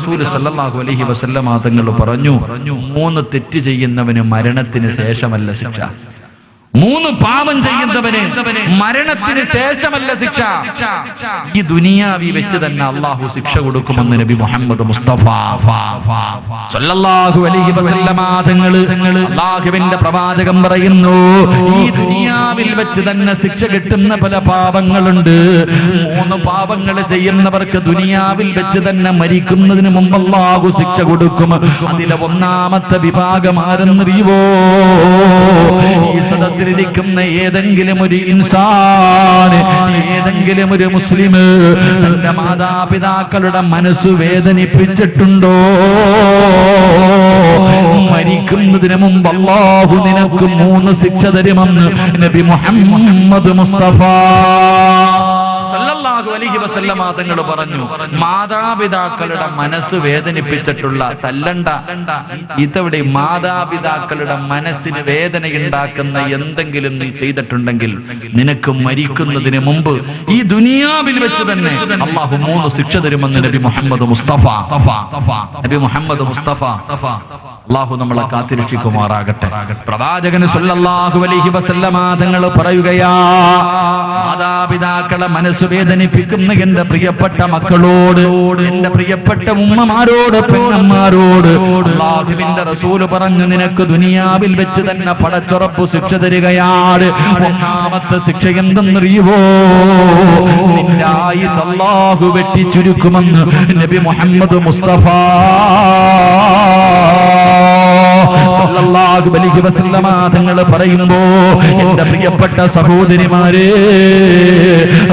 റസൂൽ സല്ലല്ലാഹു അലൈഹി വസല്ലമ തങ്ങൾ പറഞ്ഞു, 3 തെറ്റ് ചെയ്യുന്നവന് മരണത്തിന് ശേഷമല്ല ശിക്ഷ. 3 പാപം ചെയ്യുന്നവന് മരണത്തിന് ശേഷമല്ല ശിക്ഷ. ഈ ദുനിയാവിൽ വെച്ച് തന്നെ അള്ളാഹു ശിക്ഷ കൊടുക്കുമെന്ന് നബി മുഹമ്മദ് മുസ്തഫ സല്ലല്ലാഹു അലൈഹി വസല്ലമ തങ്ങൾ അല്ലാഹുവിന്റെ പ്രവാചകൻ പറയുന്നു, ഈ ദുനിയാവിൽ വെച്ച് തന്നെ ശിക്ഷ കിട്ടുന്ന പല പാപങ്ങളുണ്ട്. 3 പാപങ്ങൾ ചെയ്യുന്നവർക്ക് ദുനിയാവിൽ വെച്ച് തന്നെ മരിക്കുന്നതിന് മുമ്പ് അല്ലാഹു ശിക്ഷ കൊടുക്കും. അതിലെ 1ാമത്തെ വിഭാഗം ആരെന്നറിയുവോ? ഈ സദസ്സിലിരിക്കുന്ന ഏതെങ്കിലും ഒരു ഇൻസാൻ, ഏതെങ്കിലും ഒരു മുസ്ലിം തന്റെ മാതാപിതാക്കളുടെ മനസ്സ് വേദനിപ്പിച്ചിട്ടുണ്ടോ? മരിക്കുന്നതിന് മുമ്പ് അല്ലാഹു നിനക്ക് 3 ശിക്ഷ തരുമെന്ന് നബി മുഹമ്മദ് മുസ്തഫ സല്ലല്ലാഹു അലൈഹി വസല്ലമ തങ്ങൾ പറഞ്ഞു. മാതാപിതാക്കളുടെ മനസ്സ് വേദനിപ്പിച്ചിട്ടുള്ള, തല്ലണ്ട, ഇതവിടെ മാതാപിതാക്കളുടെ മനസ്സിന് വേദനയുണ്ടാക്കുന്ന എന്തെങ്കിലും നീ ചെയ്തിട്ടുണ്ടെങ്കിൽ നിനക്ക് മരിക്കുന്നതിന് മുമ്പ് ഈ ദുനിയാവിൽ വെച്ച് തന്നെ അല്ലാഹു 3 ശിക്ഷ തരുമെന്ന് നബി മുഹമ്മദ് മുസ്തഫ അല്ലാഹു നമ്മളെ കാത്തിരക്ഷിക്കുമാറാകട്ടെ. പ്രവാചകൻ സല്ലല്ലാഹു അലൈഹി വസല്ലമ തങ്ങൾ പറയുകയാ, മാതാപിതാക്കളെ മനസ്സ് വേദനിപ്പിക്കുന്ന എന്റെ പ്രിയപ്പെട്ട മക്കളോട്, എന്റെ പ്രിയപ്പെട്ട ഉമ്മമാരോട്, പെണ്ണന്മാരോട് അല്ലാഹുവിന്റെ റസൂൽ പറഞ്ഞു, നിനക്ക് ദുനിയാവിൽ വെച്ച് തന്നെ പടച്ചുറപ്പ് ശിക്ഷ തരികയാണ്. 1ാമത്തെ ശിക്ഷ എന്തെന്നറിയുവോ? നിന്റെ ആയുസ് അല്ലാഹു വെട്ടിച്ചുരുക്കുമെന്ന് നബി മുഹമ്മദ് മുസ്തഫ സല്ലല്ലാഹു അലൈഹി വസല്ലമ തങ്ങൾ പറയുമ്പോ, എന്റെ പ്രിയപ്പെട്ട സഹോദരിമാരെ,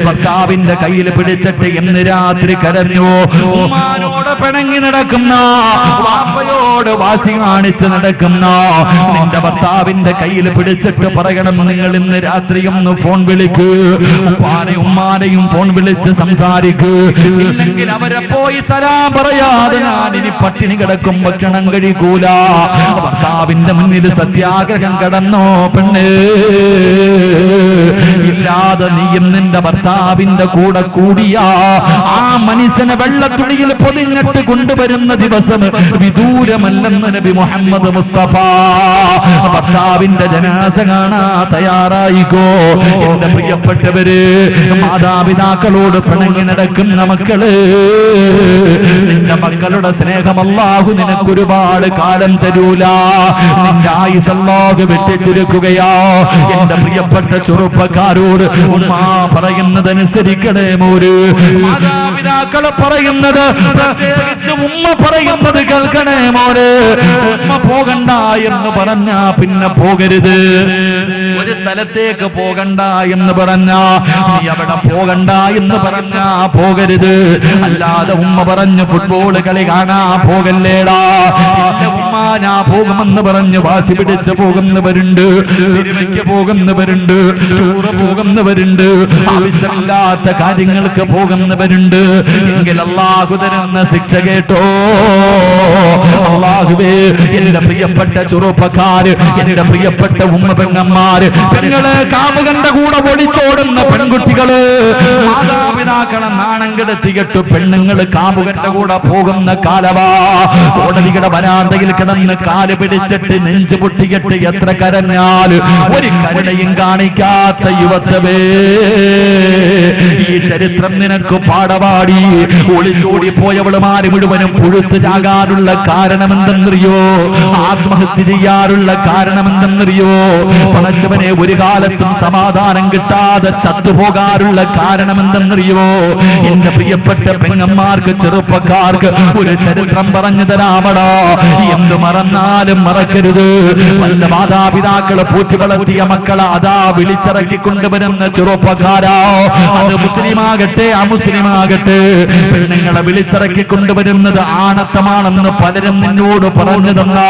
ഭർത്താവിന്റെ കയ്യിൽ പിടിച്ചിട്ട് എന്ന് രാത്രി കരഞ്ഞു, ഉമ്മാനോട് പിണങ്ങി നടക്കുന്ന, വാപ്പയോട് വാശി കാണിച്ച് നടക്കുന്ന നിന്റെ ഭർത്താവിന്റെ കയ്യിൽ പിടിച്ചിട്ട് പറയണം, നിങ്ങൾ ഇന്ന് രാത്രി ഒന്ന് ഫോൺ വിളിക്ക്, ഉപ്പാനെയും ഉമ്മാനെയും ഫോൺ വിളിച്ച് സംസാരിക്ക്, ഇല്ലെങ്കിൽ അവരെ പോയി സലാം പറയാതെ ഞാൻ ഇനി പട്ടിണി കിടക്കും, ഭക്ഷണം കഴിക്കൂല. ഭർത്താവിന്റെ മുന്നിൽ സത്യാഗ്രഹം കടന്നോ പെണ്ണ്? ഇല്ലാതെ നീയും നിന്റെ ഭർത്താവിന്റെ കൂടെ കൂടിയാ ആ മനുഷ്യനെ വെള്ളത്തുണിയിൽ പൊതിഞ്ഞിട്ട് കൊണ്ടുവരുന്ന ദിവസം വിദൂരമല്ലെന്ന് നബി മുഹമ്മദ് മുസ്തഫ. ഭർത്താവിന്റെ ജനാസ കാണാ തയ്യാറായിക്കോ. എന്റെ പ്രിയപ്പെട്ടവര്, മാതാപിതാക്കളോട് പിണങ്ങി നടക്കുന്ന മക്കള്, നിന്റെ മക്കളുടെ സ്നേഹം അല്ലാഹു നിനക്ക് ഒരുപാട് കാലം തരൂല. നിന്റെ ആയുസ് അല്ലാഹു വെട്ടിച്ചുരുക്കുകയാ. എന്റെ പ്രിയപ്പെട്ട ചെറുപ്പക്കാരോട് ഉമ്മ പറയുന്നതനുസരിക്കണേ മോര്. മാതാപിതാക്കളെ പറയുന്നത്, പ്രത്യേകിച്ച് ഉമ്മ പറയുന്നത് കേൾക്കണേ മോര്. ഉമ്മ പോകണ്ട എന്ന് പറഞ്ഞാ പിന്നെ പോകരുത്. ഒരു സ്ഥലത്തേക്ക് പോകണ്ട എന്ന് പറഞ്ഞാ നീ അവിടെ പോകണ്ട എന്ന് പറഞ്ഞാ പോകരുത്. അല്ലാതെ ഉമ്മ പറഞ്ഞു ഫുട്ബോൾ കളി കാണാ പോകല്ലേടാ, ഉമ്മ ഞാൻ പോകുമെന്ന് പറഞ്ഞ് വാശി പിടിച്ച് പോകുന്നവരുണ്ട്, സിനിമയ്ക്ക് പോകുന്നവരുണ്ട്, ടൂറ് പോകുന്നവരുണ്ട്, ആവശ്യമില്ലാത്ത കാര്യങ്ങൾക്ക് പോകുന്നവരുണ്ട്. എങ്കിൽ അല്ലാഹു തരുന്ന ശിക്ഷ കേട്ടോ. അല്ലാഹുവേ, എന്റെ പ്രിയപ്പെട്ട ചെറുപ്പക്കാര്, എന്റെ പ്രിയപ്പെട്ട ഉമ്മ പെങ്ങന്മാര്, പെങ്ങള്, കാമുകന്റെ കൂടെ ഒളിച്ചോടുന്ന പെൺകുട്ടികള്, മാതാപിതാക്കളെ നാണം കെടുത്തിയിട്ട് പെണ്ണുങ്ങള് കാമുകന്റെ കൂടെ പോകുന്ന കാലവാ. കോടതിയുടെ വരാന്തയിൽ കിടന്ന് കാല് പിടിച്ചിട്ട് നെഞ്ചു പൊട്ടിയിട്ട് എത്ര കരഞ്ഞാൽ ഒരു കരുണയും കാണിക്കാത്ത യുവത്വേ, ഈ ചരിത്രം നിനക്ക് പാടപാടി. ഒളിച്ചോടി പോയവളുമാര് മുഴുവനും പുഴുത്തു ചാകാനുള്ള കാരണമെന്തെന്നറിയോ? ആത്മഹത്യ ചെയ്യാറുള്ള കാരണമെന്തെന്നറിയോ? പടച്ചവനെ, ഒരു കാലത്തും സമാധാനം കിട്ടാതെ ചത്തുപോകാറുള്ള കാരണമെന്തെന്നറിയോ? എന്റെ പ്രിയപ്പെട്ട പെങ്ങന്മാർക്ക്, ചെറുപ്പക്കാർക്ക് ഒരു ചരിത്രം പറഞ്ഞു തരാമടാ. എന്ത് മറന്നാലും മറക്കരുത്. വല്ല മാതാപിതാക്കളെ പൂറ്റി വളർത്തിയ മക്കളെ അതാ വിളിച്ചിറക്കി കൊണ്ടുവരുന്ന ചെറുപ്പക്കാരാ, അത് മുസ്ലിമാകട്ടെ അമുസ്ലിമാകട്ടെ, പെണ്ണുങ്ങളെ വിളിച്ചിറക്കി കൊണ്ടുവരുന്നത് ആണത്തമാണെന്ന് പലരും നിന്നോട് പറഞ്ഞു തന്നോ?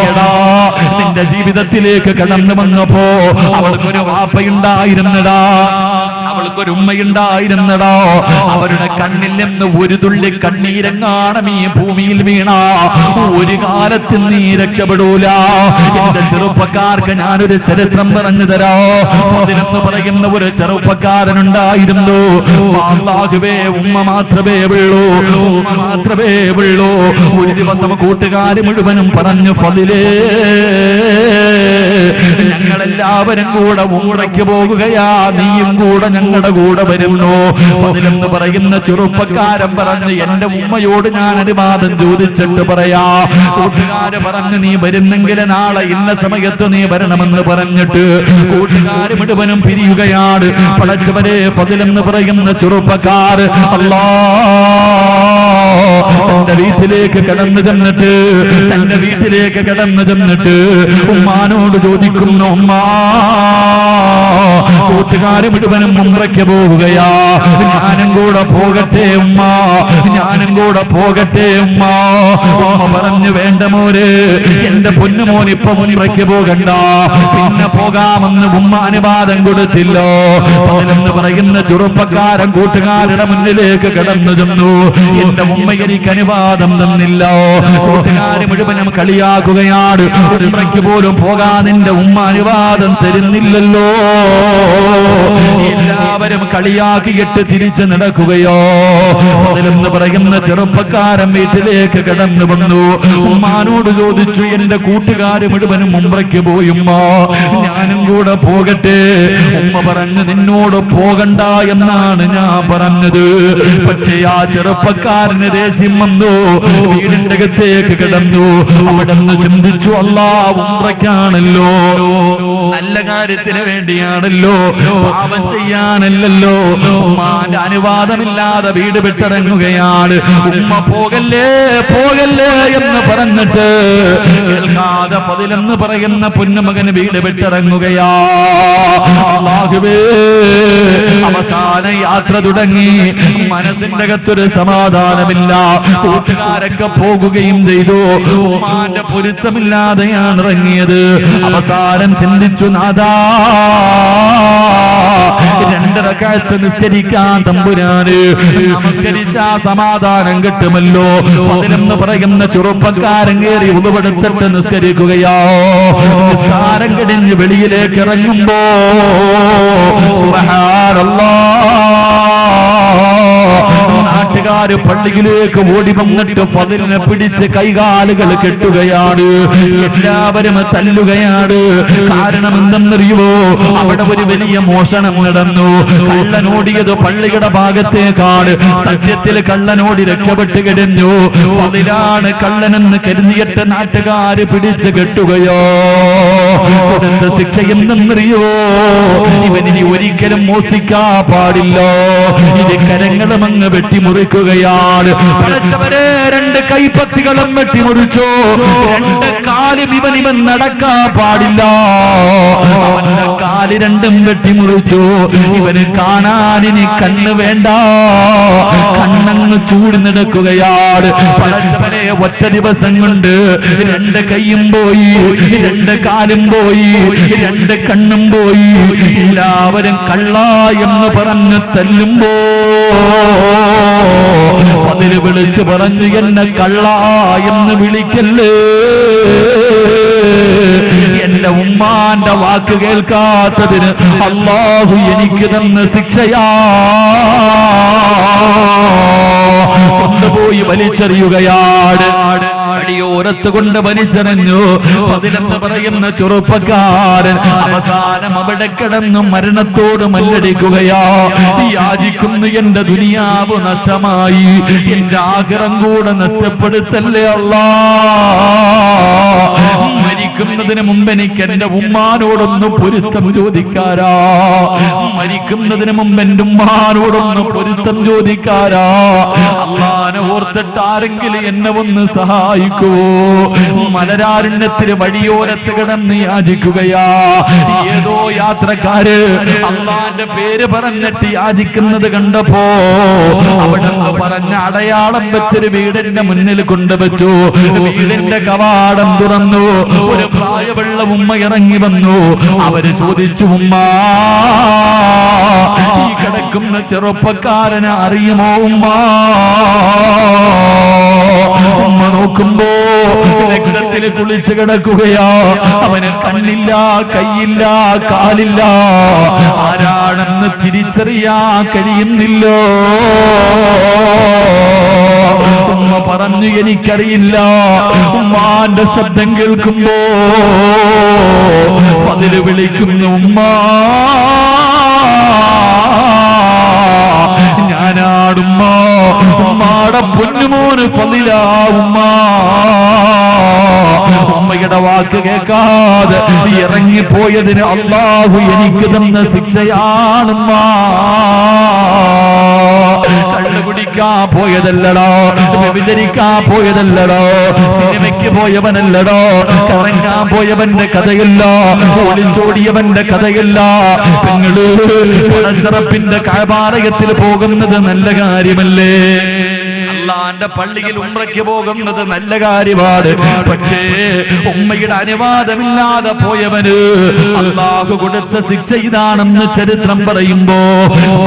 എടാ, നിന്റെ ജീവിതത്തിലേക്ക് കടന്നു വന്നപ്പോ അവൾക്കൊരു വാപ്പയുണ്ടായിരുന്നടാ. അവൾക്കൊരു ഉമ്മയുണ്ടായിരുന്നടോ. അവരുടെ കണ്ണിൽ നിന്ന് ഒരു തുള്ളി കണ്ണീരെങ്ങാണം ഈ ഭൂമിയിൽ വീണ ഒരു കാലത്തും നീ രക്ഷപ്പെടൂല. എന്റെ ചെറുപ്പക്കാർക്ക് ഞാനൊരു ചരിത്രം പറഞ്ഞു തരാ. അതിലെന്ന് പറയുന്ന ഒരു ചെറുപ്പക്കാരനുണ്ടായിരുന്നു. അല്ലാഹുവേ, ഉമ്മ മാത്രമേ ഉള്ളൂ, ഉമ്മ മാത്രമേ ഉള്ളൂ. ഒരു ദിവസം കൂട്ടുകാര് മുഴുവനും പറഞ്ഞു, ഫളിലേ, ഞങ്ങളെല്ലാവരും കൂടെ ഉംറയ്ക്ക് പോകുകയാ, നീയും കൂടെ ഞങ്ങളുടെ കൂടെ വരുന്നു. ഫളിലെന്ന് പറയുന്ന ചെറുപ്പക്കാരൻ പറഞ്ഞു, എന്റെ ഉമ്മയോട് ഞാൻ അനുവാദം ചോദിച്ചിട്ട് പറയാ. കൂട്ടുകാര് പറഞ്ഞു, നീ വരുന്നെങ്കിൽ നാളെ ഇന്ന സമയത്ത് നീ വരണമെന്ന് പറഞ്ഞിട്ട് കൂട്ടുകാര് മുഴുവനും പിരിയുകയാണ്. പടച്ചവരെ, ഫളിലെന്ന് പറയുന്ന ചെറുപ്പക്കാർ തന്റെ വീട്ടിലേക്ക് കടന്നു ചെന്നിട്ട് ഉമ്മാനോട് ചോദിക്കുന്നു, ഉമ്മ, കൂട്ടുകാര് മുഴുവനും ഉംറയ്ക്ക് പോവുകയാ, ഞാനും കൂടെ പോകട്ടെ ഉമ്മ, ഞാനും കൂടെ പോകട്ടെ ഉമ്മ. ഉമ്മ പറഞ്ഞു, വേണ്ട മോനെ, എന്റെ പൊന്നുമോൻ ഇപ്പൊ ഉംറയ്ക്ക് പോകണ്ട, പിന്നെ പോകാമെന്ന് ഉമ്മ അനുവാദം കൊടുത്തില്ലോ. എന്ന് പറയുന്ന ചെറുപ്പക്കാരൻ കൂട്ടുകാരുടെ മുന്നിലേക്ക് കടന്നു ചെന്നു. എന്റെ ഉമ്മ എനിക്ക് അനുവാദം തന്നില്ല. കൂട്ടുകാര് മുഴുവനും കളിയാക്കുകയാണ്. ഉംറയ്ക്ക് പോലും പോകാൻ നിന്റെ ഉമ്മ അനുവാദം തരുന്നില്ലല്ലോ. എല്ലാവരും കളിയാക്കിയിട്ട് തിരിച്ചു നടക്കുകയോ. എന്ന് പറയുന്ന ചെറുപ്പക്കാരൻ വീട്ടിലേക്ക് കടന്നു വന്നു. ഉമ്മാനോട് ചോദിച്ചു, എന്റെ കൂട്ടുകാര് മുഴുവനും ഉംറയ്ക്ക് പോയുമ്മ, ഞാനും കൂടെ പോകട്ടെ. ഉമ്മ പറഞ്ഞു, നിന്നോട് പോകണ്ട എന്നാണ് ഞാൻ പറഞ്ഞത്. പക്ഷേ ആ ചെറുപ്പക്കാരന് ദേഷ്യം വന്നു. വീടിന്റെ അകത്തേക്ക് കിടന്നു. അവിടെ നിന്ന് ചിന്തിച്ചു, അല്ലാഹ് ഉംറയ്ക്കാണല്ലോ, നല്ല കാര്യത്തിന് വേണ്ടിയാണല്ലോ, പാപം ചെയ്യാനല്ലല്ലോ. ഉമ്മാന്റെ അനുവാദമില്ലാതെ വീട് വിട്ടിറങ്ങുകയാണ്. ഉമ്മ പോകല്ലേ പോകല്ലേ എന്ന് പറഞ്ഞിട്ട് കേൾക്കാതെ ഫളിലെന്ന് പറയുന്ന പൊന്നുമകൻ വീട് വിട്ടിറങ്ങുകയാ. അല്ലാഹുവേ, അവസാന യാത്ര തുടങ്ങി. മനസ്സിന്റെ അകത്തൊരു സമാധാനമില്ല. കൂട്ടുകാരൊക്കെ പോകുകയും ചെയ്തു. ഉമ്മാന്റെ പൊരുത്തമില്ലാതെയാണ് ഇറങ്ങിയത്. അവസാനം ചിന്തിച്ചു, നാദാ, 2 റക്അത്ത് നിസ്കരിക്കാൻ തമ്പുരാന് നമസ്കരിച്ച സമാധാനം കിട്ടുമല്ലോ. ഫളിലെന്ന് പറയുന്ന ചെറുപ്പക്കാരൻ കയറി ഉളുവെടുത്തിട്ട് നിസ്കരിക്കുകയോ. നിസ്കാരം കഴിഞ്ഞ് വെളിയിലേക്ക് ഇറങ്ങുമ്പോ നാട്ടുകാര് പള്ളിയിലേക്ക് ഓടി വന്നിട്ട് ഫളിലിനെ പിടിച്ച് കൈകാലുകൾ കെട്ടുകയാണ്. എല്ലാവരും തല്ലുകയാണ്. കാരണം എന്തെന്നറിയുമോ, അവിടെ ഒരു വലിയ മോഷണം നടന്നു. കള്ളനോടിയത് പള്ളിയുടെ ഭാഗത്തേക്കാണ്. സത്യത്തിൽ കള്ളനോടി രക്ഷപ്പെട്ട് കഴിഞ്ഞു. ഫളിലാണ് കള്ളനെന്ന് കരുതിയിട്ട് നാട്ടുകാര് പിടിച്ച് കെട്ടുകയോ. കൊടുത്ത ശിക്ഷ എന്തെന്നറിയോ, ഇവനിനി ഒരിക്കലും മോഷ്ടിക്കാൻ പാടില്ല. ഇത് കരങ്ങളും അങ്ങ് വെട്ടിമുറിക്കുകയാണ്. പടച്ചവരെ, 2 കൈപ്പത്തികളും വെട്ടിമുറിച്ചോ. 2 കാലും ഇവൻ നടക്കാൻ പാടില്ല. അവന്റെ കാല് 2ഉം വെട്ടിമുറിച്ചു. ഇവന് കാണാനിനി കണ്ണ് വേണ്ട, കണ്ണങ്ങ് ചൂടി നടക്കുകയാണ്. പടച്ചവരെ, ഒറ്റ ദിവസം കൊണ്ട് 2 കൈയും പോയി, 2 കാലും പോയി, 2 കണ്ണും പോയി. എല്ലാവരും കള്ള എന്ന് പറഞ്ഞ് തല്ലുമ്പോ അതില് വിളിച്ചു പറഞ്ഞു, എന്നെ കള്ള എന്ന് വിളിക്കല്ലേ, എന്റെ ഉമ്മാന്റെ വാക്ക് കേൾക്കാത്തതിന് അല്ലാഹു എനിക്ക് തന്ന ശിക്ഷയാ. കൊണ്ടുപോയി വലിച്ചെറിയുകയാണ്. അടിയോരത്ത് കൊണ്ട് വലിച്ചെറിഞ്ഞു. ഫളിലെന്ന് പറയുന്ന ചെറുപ്പക്കാരൻ അവസാനം അവിടെ കിടന്നു മരണത്തോട് മല്ലടിക്കുകയാ. യാചിക്കുന്നു, എന്റെ ദുനിയാവ് നഷ്ടമായി, എന്റെ ആഖിറം കൂടെ നഷ്ടപ്പെടുത്തല്ലേ അല്ലാഹ്. മരിക്കുന്നതിന് മുമ്പ് എനിക്ക് എന്റെ ഉമ്മാനോടൊന്ന് പൊരുത്തം ചോദിക്കാരാ. മരിക്കുന്നതിന് മുമ്പ് എന്റെ ഉമ്മാനോടൊന്ന് പൊരുത്തം ചോദിക്കാരാ. അള്ളാനെ ഓർത്തിട്ട് ആരെങ്കിലും എന്നെ ഒന്ന് സഹായിക്കുവോ. മലരാരണ്യത്തിന് വഴിയോരത്ത് കിടന്ന് യാചിക്കുകയാ. ഏതോ യാത്രക്കാര് അള്ളാന്റെ പേര് പറഞ്ഞിട്ട് യാചിക്കുന്നത് കണ്ടപ്പോ അവിടെ പറഞ്ഞ അടയാളം വെച്ചൊരു വീടിന്റെ മുന്നിൽ കൊണ്ടുവച്ചു. വീടിന്റെ കവാടം തുറന്നു. ഒരു ഒരു പ്രായമുള്ള ഉമ്മ ഇറങ്ങി വന്നു. അവര് ചോദിച്ചു, ഉമ്മ, ഈ കിടക്കുന്ന ചെറുപ്പക്കാരനെ അറിയുമോ ഉമ്മ? ഉമ്മ നോക്കുമ്പോ രക്തത്തിൽ കുളിച്ച് കിടക്കുകയാ. അവന് കണ്ണില്ല, കൈയില്ല, കാലില്ല. ആരാണെന്ന് തിരിച്ചറിയാൻ കഴിയുന്നില്ലോ. ഉമ്മ പറഞ്ഞു, എനിക്കറിയില്ല. ഉമ്മാന്റെ ശബ്ദം കേൾക്കുമ്പോ ഫദില് വിളിക്കുന്നു, ഉമ്മ, ഞാനാടുമ്മ, ഉമ്മാടെ പൊന്നുമോന് ഫദിലാ ഉമ്മ. ഉമ്മയുടെ വാക്ക് കേൾക്കാതെ ഇറങ്ങിപ്പോയതിന് അല്ലാഹു എനിക്ക് തന്ന ശിക്ഷയാണുമ്മ. കള്ളു കുടിക്കാൻ പോയതല്ലടോ, വ്യഭിചരിക്കാൻ പോയതല്ലടോ, സിനിമയ്ക്ക് പോയവനല്ലടോ, കറങ്ങാൻ പോയവന്റെ കഥയല്ല, ഒളിച്ചോടിയവന്റെ കഥയല്ല. പെങ്ങള് പടച്ചറപ്പിന്റെ കഅബാലയത്തിൽ പോകുന്നത് നല്ല കാര്യമല്ലേ? അല്ലാഹുവിന്റെ പള്ളിയിൽ ഉംറയ്ക്ക് പോകുന്നത് നല്ല കാര്യമാണ്. പക്ഷേ ഉമ്മയുടെ അനുവാദമില്ലാതെ പോയവന് അല്ലാഹു കൊടുത്ത ശിക്ഷ ഇതാണെന്ന് ചരിത്രം പറയുമ്പോ,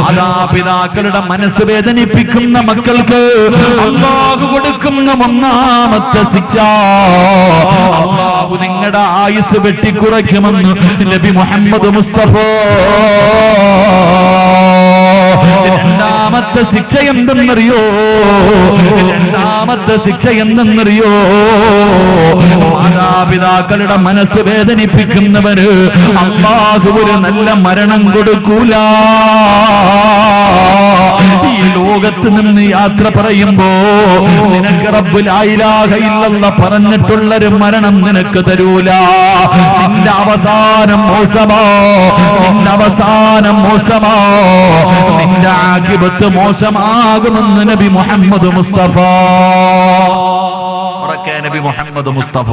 മാതാപിതാക്കളുടെ മനസ്സ് വേദനിപ്പിക്കുന്ന മക്കൾക്ക് അല്ലാഹു കൊടുക്കുന്ന ഒന്നാമത്തെ ശിക്ഷ, അല്ലാഹു നിങ്ങളുടെ ആയുസ് വെട്ടിക്കുറയ്ക്കുമെന്ന് നബി മുഹമ്മദ് മുസ്തഫ. രണ്ടാമത്തെ ശിക്ഷ എന്തെന്നറിയോ? രണ്ടാമത്തെ ശിക്ഷ എന്തെന്നറിയോ? മാതാപിതാക്കളുടെ മനസ്സ് വേദനിപ്പിക്കുന്നവന് അല്ലാഹു ഒരു നല്ല മരണം കൊടുക്കൂല. ഈ ലോകത്ത് നിന്ന് യാത്ര പറയുമ്പോ നിനക്ക് റബ്ബ് ലാ ഇലാഹ ഇല്ലല്ലാഹ് പറഞ്ഞിട്ടുള്ളൊരു മരണം നിനക്ക് തരൂല. നിന്റെ അവസാനം മോശമാ, നിന്റെ അവസാനം മോശമാ, നിന്റെ ആഖിബത്ത് മോശമാകുമെന്ന് നബി മുഹമ്മദ് മുസ്തഫ. നബി മുഹമ്മദ് മുസ്തഫ,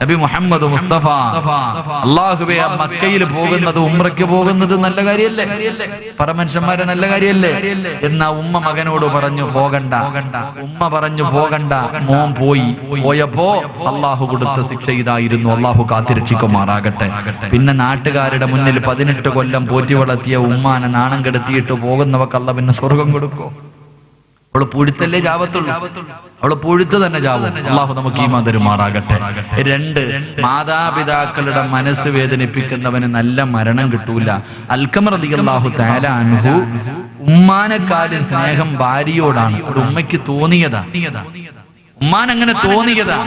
നബി മുഹമ്മദ് മുസ്തഫ. അല്ലാഹുവേ, മക്കയിൽ പോകുന്നത്, ഉംറയ്ക്ക് പോകുന്നത് നല്ല കാര്യല്ലേ? പരമനുഷ്യന്മാരെ നല്ല കാര്യല്ലേ? എന്നാ ഉമ്മ മകനോട് പറഞ്ഞു പോകണ്ട. ഉമ്മ പറഞ്ഞു പോകണ്ട. മോൻ പോയപ്പോ അല്ലാഹു കൊടുത്ത ശിക്ഷ ഇതായിരുന്നു. അല്ലാഹു കാത്തിരക്ഷിക്കുമാറാകട്ടെ. പിന്നെ നാട്ടുകാരുടെ മുന്നിൽ 18 കൊല്ലം പോറ്റി വളർത്തിയ ഉമ്മാനെ നാണം കെടുത്തിയിട്ട് പോകുന്നവർക്ക് അല്ലാഹു പിന്നെ സ്വർഗം കൊടുക്കോ? അവള് പുഴുത്തല്ലേ ജാവത്തുള്ളൂ, അവള് പുഴുത്ത് തന്നെ ജാവും. അല്ലാഹു നമുക്ക് ഈമാൻ തരുമാറാകട്ടെ. 2, മാതാപിതാക്കളുടെ മനസ്സ് വേദനിപ്പിക്കുന്നവന് നല്ല മരണം കിട്ടൂല. അൽഖമർ റളിയല്ലാഹു തആല അൻഹു ഉമ്മാനെക്കാളും സ്നേഹം ഭാര്യയോടാണ്. ഒരു ഉമ്മയ്ക്ക് തോന്നിയതാ, ഉമ്മാൻ അങ്ങനെ തോന്നിയതാ.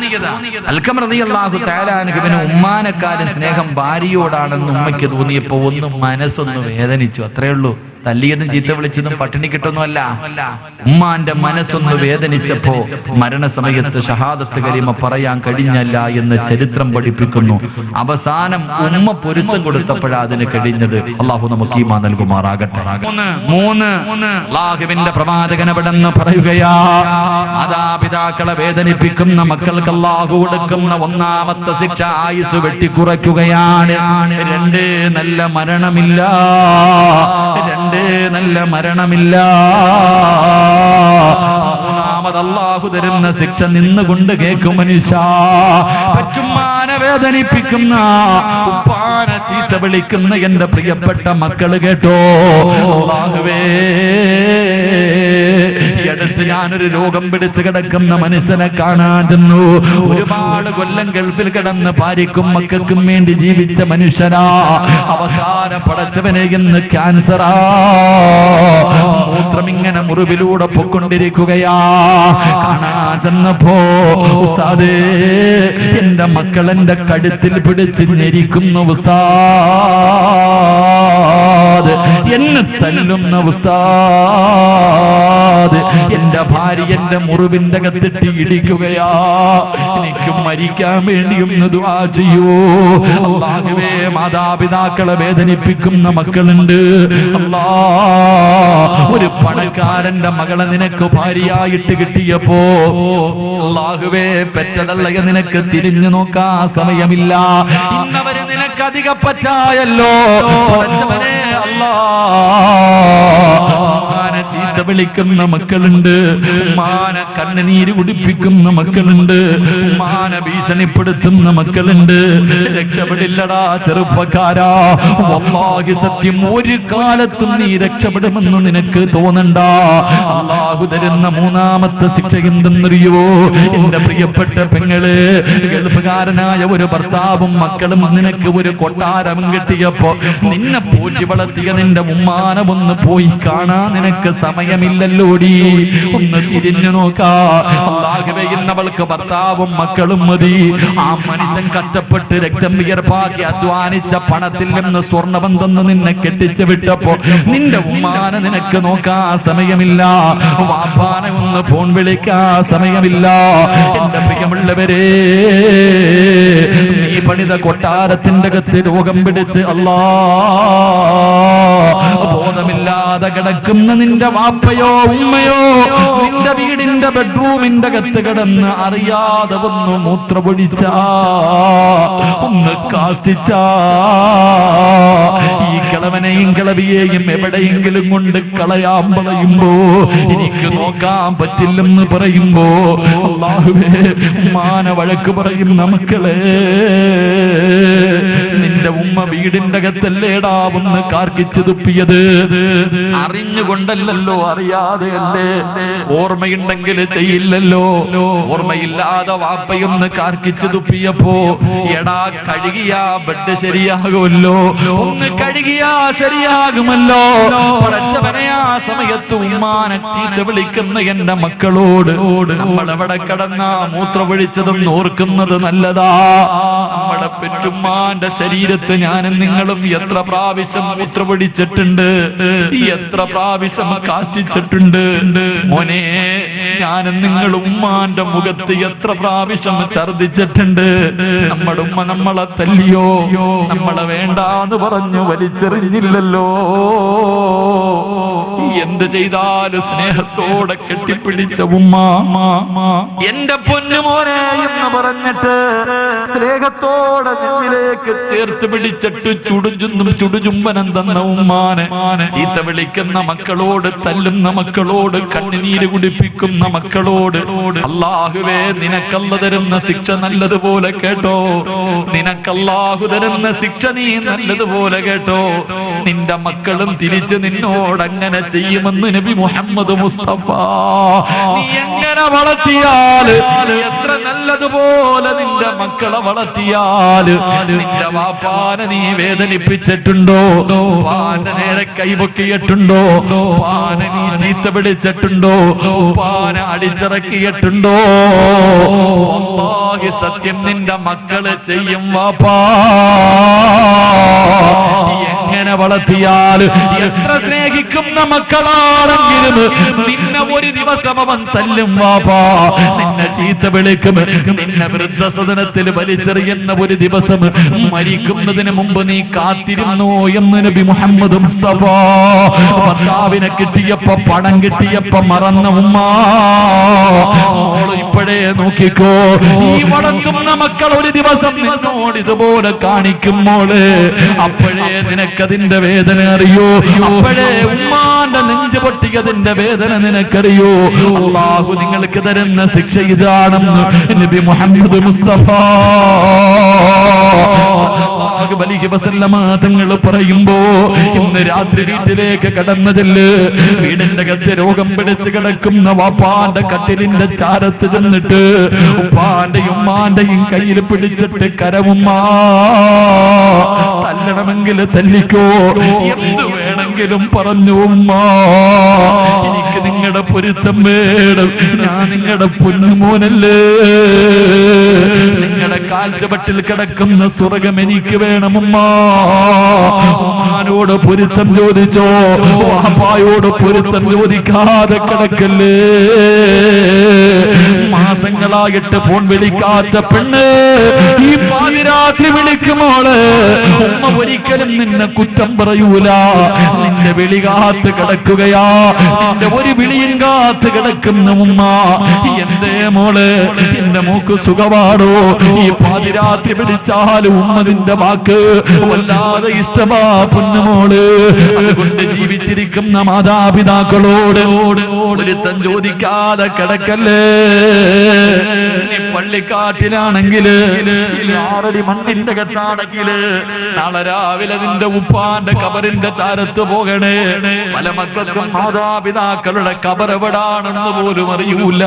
അൽഖമർ റളിയല്ലാഹു തആല അൻഹുവിന് ഉമ്മാനെക്കാളും സ്നേഹം ഭാര്യയോടാണെന്ന് ഉമ്മയ്ക്ക് തോന്നിയപ്പോ ഒന്ന് മനസ്സൊന്ന് വേദനിച്ചു, അത്രേ ഉള്ളൂ. തല്ലിയതും ചീത്ത വിളിച്ചതും പട്ടിണി കിട്ടുന്നല്ല. ഉമ്മാന്റെ മനസ്സൊന്ന് വേദനിച്ചപ്പോ മരണസമയത്ത് ഷഹാദത്ത് കലിമ പറയാൻ കഴിഞ്ഞല്ല എന്ന് ചരിത്രം പഠിപ്പിക്കുന്നു. അവസാനം ഉമ്മ പൊരുത്തം കൊടുത്തപ്പോഴാ അതിന് കഴിഞ്ഞത്. അല്ലാഹു നമുക്ക് ഈമാൻ നൽകുമാറാകട്ടെ. 3 അല്ലാഹുവിന്റെ പ്രവാചകൻ അവിടെന്ന് പറയുകയാ, മാതാപിതാക്കളെ വേദനിപ്പിക്കുന്ന മക്കൾക്ക് അല്ലാഹു കൊടുക്കുന്ന ഒന്നാമത്തെ ശിക്ഷ ആയുസ് വെട്ടിക്കുറയ്ക്കുകയാണ്. 2 നല്ല മരണമില്ല. 2 നല്ല മരണമില്ല. മൂന്നാമത് അല്ലാഹു തരുന്ന ശിക്ഷ നിന്നുകൊണ്ട് കേൾക്കും മനുഷ്യ. പറ്റുമ്മാനെ വേദനിപ്പിക്കുന്ന, ഉപ്പാനെ ചീത്ത വിളിക്കുന്ന എന്റെ പ്രിയപ്പെട്ട മക്കള് കേട്ടോ. അല്ലാഹുവേ, ഈ അടുത്ത് ഞാനൊരു രോഗം പിടിച്ച് കിടക്കുന്ന മനുഷ്യനെ കാണാൻ ചെന്നു. ഒരുപാട് കൊല്ലം ഗൾഫിൽ കിടന്ന് ഭാര്യക്കും മക്കൾക്കും വേണ്ടി ജീവിച്ച മനുഷ്യനാ. അവസാനം പടച്ചവനെ ഇന്ന് ക്യാൻസറാ. മൂത്രം ഇങ്ങനെ മുറിവിലൂടെ പൊക്കൊണ്ടിരിക്കുകയാ. കാണാൻ ചെന്നപ്പോ, ഉസ്താദേ, എന്റെ മക്കൾ എന്റെ കഴുത്തിൽ പിടിച്ച് ഞെരിക്കുന്ന ഉസ്താദ്, എന്നെ തല്ലുന്ന ഉസ്താദ്, എന്റെ ഭാര്യ എന്റെ മുറിവിന്റെ അകത്തിട്ട് ഇടിക്കുകയാ. എനിക്ക് മരിക്കാൻ വേണ്ടി ഒന്ന് ദുആ ചെയ്യൂ. അല്ലാഹുവേ, മാതാപിതാക്കളെ വേദനിപ്പിക്കുന്ന മക്കളുണ്ട്. അല്ലാ, ഒരു പണക്കാരന്റെ മകളെ നിനക്ക് ഭാര്യയായിട്ട് കിട്ടിയപ്പോ അല്ലാഹുവേ പെറ്റതള്ളയെ നിനക്ക് തിരിഞ്ഞു നോക്കാൻ സമയമില്ല. ഇന്നവരെ നിനക്ക് അധിക പറ്റായല്ലോ. ഉമ്മാനെ ചീത്ത വിളിക്കുന്ന മക്കളുണ്ട്, ഉമ്മാനെ കണ്ണുനീര് കുടിപ്പിക്കുന്ന മക്കളുണ്ട്, ഉമ്മാനെ ഭീഷണിപ്പെടുത്തുന്ന മക്കളുണ്ട്. രക്ഷപ്പെടില്ലടാ ചെറുപ്പക്കാരാ. വല്ലാഹി സത്യം, ഒരു കാലത്തും നീ രക്ഷപ്പെടുമെന്ന് നിനക്ക് തോന്നണ്ട. അല്ലാഹു തരുന്ന മൂന്നാമത്തെ ശിക്ഷ എന്തെന്നറിയോ? എന്റെ പ്രിയപ്പെട്ട പെങ്ങള്, ഗൾഫുകാരനായ ഒരു ഭർത്താവും മക്കളും നിനക്ക് ഒരു കൊട്ടാരം കിട്ടിയപ്പോ നിന്നെ പോറ്റി വളർത്തിയ നിന്റെ ഉമ്മാനെ ഒന്ന് പോയി കാണാൻ നിനക്ക് സമയമില്ലല്ലോടി. ഒന്ന് തിരിഞ്ഞു നോക്കാ. അല്ലാഹുവേ, ഇന്നവൾക്ക് ഭർത്താവും മക്കളും മതി. ആ മനുഷ്യൻ കഷ്ടപ്പെട്ട് രക്തം വിയർപ്പാക്കി അധ്വാനിച്ച പണത്തിൽ നിന്ന് സ്വർണ്ണബന്ധം നിന്നെ കെട്ടിച്ചു വിട്ടപ്പോ നിന്റെ ഉമ്മാനെ നിനക്ക് നോക്കാൻ സമയമില്ല. വാപ്പാനെ ഒന്ന് ഫോൺ വിളിക്കാൻ സമയമില്ല. എന്റെ പ്രിയമുള്ളവരെ, നീ പണിത കൊട്ടാരത്തിന്റെ അകത്ത് രോഗം പിടിച്ച് ബോധമില്ലാതെ കിടക്കുന്ന നിന്റെ വാപ്പയോ ഉമ്മയോ നിന്റെ വീടിന്റെ ബെഡ്റൂമിന്റെ അകത്ത് കിടന്ന് അറിയാതെ ഒന്ന് മൂത്രപൊഴിച്ച, ഒന്ന് കാഷ്ടിച്ച, ഈ കിളവനെയും കിളവിയെയും എവിടെയെങ്കിലും കൊണ്ട് കളയാൻ പറയുമ്പോ, എനിക്ക് നോക്കാൻ പറ്റില്ലെന്ന് പറയുമ്പോ, അല്ലാഹുവേ ഉമ്മാനെ വഴക്ക് പറയുന്ന മക്കളെ, നിന്റെ ഉമ്മ വീടിന്റെ അകത്തല്ലേടാ ഒന്ന് കാർക്കിച്ചു തുപ്പിയത്? അറിഞ്ഞുകൊണ്ടല്ലോ, അറിയാതെയല്ലേ? ഓർമ്മയുണ്ടെങ്കിൽ ചെയ്യില്ലല്ലോ. ഓർമ്മയില്ലാതെ വാപ്പയൊന്ന് കാർക്കിച്ചു തുപ്പിയപ്പോ, എടാ കഴുകിയാ ബെഡ് ശരിയാകുമല്ലോ, ഒന്ന് കഴുകിയാ ശരിയാകുമല്ലോ. പടച്ചവനെ, ആ സമയത്ത് ഉമ്മാനെ ചീത്ത വിളിക്കുന്ന എന്റെ മക്കളോട് നമ്മൾ എവിടെ കിടന്ന മൂത്രമൊഴിച്ചതെന്ന് ഓർക്കുന്നത് നല്ലതാ. നമ്മുടെ പെറ്റുമ്മാന്റെ ശരീരത്ത് ഞാനും നിങ്ങളും എത്ര പ്രാവശ്യം മൂത്രമൊഴിച്ചിട്ടുണ്ട്, എത്ര പ്രാവശ്യം കാഷ്ടിച്ചിട്ടുണ്ട്. മോനെ, ഞാനും നിങ്ങളും ഉമ്മാന്റെ മുഖത്ത് എത്ര പ്രാവശ്യം ഛർദിച്ചിട്ടുണ്ട്. നമ്മുടെ ഉമ്മ നമ്മളെ തല്ലിയോ? നമ്മളെ വേണ്ടാന്ന് പറഞ്ഞു വലിച്ചെറിഞ്ഞില്ലല്ലോ. എന്ത് ചെയ്താലും സ്നേഹത്തോടെ കെട്ടിപ്പിടിച്ച ഉമ്മ, എന്റെ പൊന്നുമോനെ എന്ന് പറഞ്ഞിട്ട് സ്നേഹത്തോടെ നെഞ്ചിലേക്ക് ചേർത്ത് പിടിച്ചിട്ട് ചുടുചുംബനം തന്ന ഉമ്മാനെ ചീത്ത വിളിക്കുന്ന മക്കളോട്, തല്ലുന്ന മക്കളോട്, കണ്ണുനീര് കുടിപ്പിക്കുന്ന മക്കളോട്, അല്ലാഹുവേ നിനക്കല്ല തരുന്ന ശിക്ഷ നല്ലതുപോലെ കേട്ടോ. നിനക്കല്ലാഹു തരുന്ന ശിക്ഷ നീ നല്ലതുപോലെ കേട്ടോ. നിന്റെ മക്കളും തിരിച്ച് നിന്നോട് അങ്ങനെ ചെയ്യുമെന്ന് നബി മുഹമ്മദ് മുസ്തഫ. നീ എങ്ങനെ വളർത്തിയാൽ, എത്ര നല്ലതുപോലെ നിന്റെ മക്കളെ വളർത്തിയാൽ, നിന്റെ വാപ്പാനെ നീ വേദനിപ്പിച്ചിട്ടുണ്ടോ? പാനെ നേരെ കൈപൊക്കിയിട്ടുണ്ടോ? പാനെ നീ ചീത്ത പിടിച്ചിട്ടുണ്ടോ? പാനെ അടിച്ചിറക്കിയിട്ടുണ്ടോ? അല്ലാഹി സത്യം, നിന്റെ മക്കള് ചെയ്യും വാപ്പാ. എങ്ങനെ വളർത്തിയാൽ, എത്ര സ്നേഹിക്കുന്ന മക്കളാണെങ്കിലും നിന്നെ ഒരു ദിവസം അവൻ തല്ലും വാപ്പാ, നിന്നെ ചീത്ത വിളിക്കും, നിന്നെ വൃദ്ധസദനത്തിൽ വലിച്ചെറിയുന്ന ഒരു ദിവസം മരിക്കുന്നതിന് മുമ്പ് നീ കാത്തിരുന്നോ എന്ന് നബി മുഹമ്മദ് മുസ്തഫ. ഭർത്താവിനെ കിട്ടിയപ്പോ, പണം കിട്ടിയപ്പോ മറന്ന ഉമ്മ, ഇപ്പോഴേ നോക്കിക്കോ, ഈ വളർത്തുന്ന മക്കൾ ഒരു ദിവസം നിന്നോട് ഇതുപോലെ കാണിക്കുമ്പോള് അപ്പോഴേ നിനക്കതിന്റെ വേദന അറിയോ? അപ്പോഴേ ഉമ്മാന്റെ നെഞ്ച് പൊട്ടിയതിന്റെ വേദന നിനക്കറിയോ? അല്ലാഹു നിങ്ങൾക്ക് തരുന്ന ശിക്ഷ ഇതാണെന്ന് നബി മുഹമ്മദ് മുസ്തഫ തങ്ങൾ പറയുമ്പോ, ഇന്ന് രാത്രി വീട്ടിലേക്ക് കടന്നതില് വീടിന്റെ അകത്ത് രോഗം പിടിച്ച് കിടക്കുന്ന വാപ്പാന്റെ കട്ടിലിന്റെ ചാരത്ത് ചെന്നിട്ട് ഉപ്പാന്റെയും ഉമ്മാന്റെയും കയ്യിൽ പിടിച്ചിട്ട് കരവുമ്മ, തല്ലണമെങ്കിൽ തല്ലിക്കോ, എന്ത് വേണമെങ്കിലും പറഞ്ഞു ഉമ്മ, എനിക്ക് നിങ്ങളുടെ പൊരുത്തം വേണം, ഞാൻ നിങ്ങളുടെ പൊന്നുമോനല്ലേ, നിങ്ങളുടെ കാൽച്ചവട്ടിൽ കിടക്കുന്ന സ്വർഗം എനിക്ക് വേണമുമ്മ. ഉമ്മാനോട് പൊരുത്തം ചോദിച്ചോ, വാപ്പായോട് പൊരുത്തം ചോദിക്കാതെ കിടക്കല്ലേ. മാസങ്ങളായിട്ട് ഫോൺ വിളിക്കാത്ത പെണ്ണ് ഈ പാതിരാത്രി വിളിക്കുമോള്, ഉമ്മ ഒരിക്കലും നിന്നെ കുറ്റം പറയൂല. നിന്റെ വിളി കാത്ത് കിടക്കുകയാ, നിന്റെ ഒരു വിളിയും കാത്ത് കിടക്കുന്ന ഉമ്മ. എന്തേ മോള്, എന്റെ മോക്ക് സുഖമാണോ? ഈ പാതിരാത്രി പിടിച്ചാലും ഉമ്മ നിന്റെ വാക്ക് വല്ലാതെ ഇഷ്ടമാ പൊന്നുമോള്. അതുകൊണ്ട് ജീവിച്ചിരിക്കുന്ന മാതാപിതാക്കളോട് ഒരുത്തൻ ചോദിക്കാതെ കിടക്കല്ലേ. നീ പള്ളിക്കാട്ടിലാണെങ്കില് 6 അടി മണ്ണിന്റെ കെട്ടാണെങ്കില് നാളെ രാവിലെ നിന്റെ ഉപ്പാന്റെ കബറിന്റെ ചാരത്ത് പോകണേ. പല മക്കൾക്കും മാതാപിതാക്കളുടെ കബർ എവിടാണെന്ന് പോലും അറിയൂല.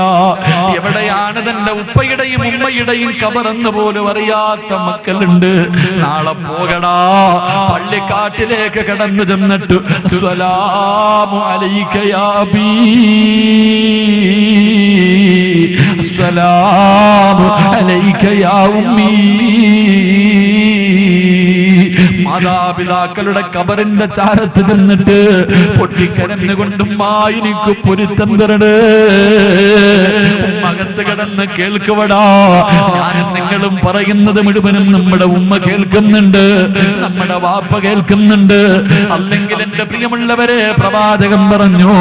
എവിടെയാണ് തന്റെ ഉപ്പയുടെയും ഉമ്മയുടെയും കബറെന്ന് പോലും അറിയാത്ത മക്കളുണ്ട്. നാളെ പോകടാ, പള്ളിക്കാട്ടിലേക്ക് കടന്നു ചെന്നിട്ട് അസ്സലാമു അലൈക യാ അബീ, അസ്സലാമു അലൈക യാ ഉമ്മീ. മാതാപിതാക്കളുടെ കബറിന്റെ ചാരത്ത് ചെന്നിട്ട് പൊട്ടിക്കരന്നുകൊണ്ടും എനിക്ക് പൊരുത്തം തരണേ. ഉമ്മകത്ത് കിടന്ന് കേൾക്കുവടാ. ഞാനും നിങ്ങളും പറയുന്നത് മുഴുവനും നമ്മുടെ ഉമ്മ കേൾക്കുന്നുണ്ട്, നമ്മുടെ വാപ്പ കേൾക്കുന്നുണ്ട്. അല്ലെങ്കിൽ എന്റെ പ്രിയമുള്ളവരെ, പ്രവാചകൻ പറഞ്ഞു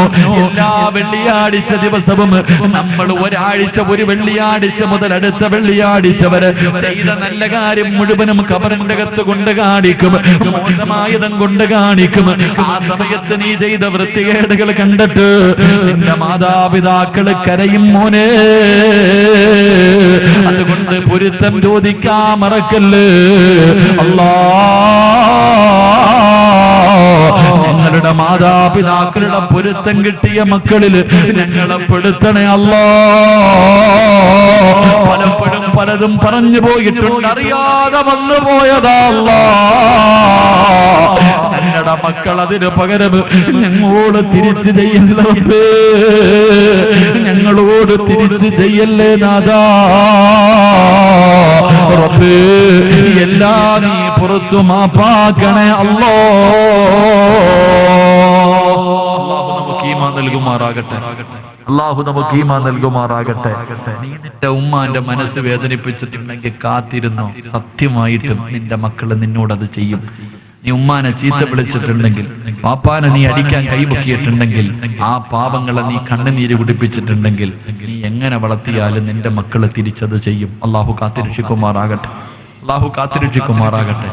എല്ലാ വെള്ളിയാഴ്ച ദിവസവും നമ്മൾ ഒരാഴ്ച, ഒരു വെള്ളിയാഴ്ച മുതൽ അടുത്ത വെള്ളിയാഴ്ച വരെ ചെയ്ത നല്ല കാര്യം മുഴുവനും കബറിന്റെ അകത്ത് കൊണ്ട് കാണിക്കും, മോശമായതും കൊണ്ട് കാണിക്കും. ആ സമയത്ത് നീ ചെയ്ത വൃത്തികേടുകൾ കണ്ടിട്ട് നിന്റെ മാതാപിതാക്കള് കരയും മോനെ. അതുകൊണ്ട് പൊരുത്തം ചോദിക്കാൻ മറക്കല്ലേ. അല്ലാ, ഞങ്ങളുടെ മാതാപിതാക്കളുടെ പൊരുത്തം കിട്ടിയ മക്കളില് ഞങ്ങളെ പെടുത്തണേ അല്ലാ. പലപ്പോഴും പലതും പറഞ്ഞു പോയിട്ടുണ്ട്, അറിയാതെ വന്നു പോയതാ അല്ലാ. ഞങ്ങളുടെ മക്കൾ അതിന് പകരം ഞങ്ങളോട് തിരിച്ചു ചെയ്യല്ലേ, ഞങ്ങളോട് തിരിച്ചു ചെയ്യല്ലേ നാഥാ. റബ്ബേ, എല്ലാം നീ പുറത്തു മാപ്പാക്കണേ അല്ലാ. അല്ലാഹു നമുക്ക് ഈമാൻ നൽകുമാറാകട്ടെ. അല്ലാഹു നമുക്ക് ഈമാൻ നൽകുമാറാകട്ടെ. നീ നിന്റെ ഉമ്മാന്റെ മനസ്സ് വേദനിപ്പിച്ചിട്ടുണ്ടെങ്കിൽ കാത്തിരുന്നോ, സത്യമായിട്ടും നിന്റെ മക്കള് നിന്നോടത് ചെയ്യും. നീ ഉമ്മാനെ ചീത്ത വിളിച്ചിട്ടുണ്ടെങ്കിൽ, പാപ്പാനെ നീ അടിക്കാൻ കൈപൊക്കിയിട്ടുണ്ടെങ്കിൽ, ആ പാപങ്ങളെ നീ കണ്ണുനീര് കുടിപ്പിച്ചിട്ടുണ്ടെങ്കിൽ, നീ എങ്ങനെ വളർത്തിയാലും നിന്റെ മക്കള് തിരിച്ചത് ചെയ്യും. അല്ലാഹു കാത്തിരക്ഷിക്കുമാറാകട്ടെ. അല്ലാഹു കാത്തിരക്ഷിക്കുമാറാകട്ടെ.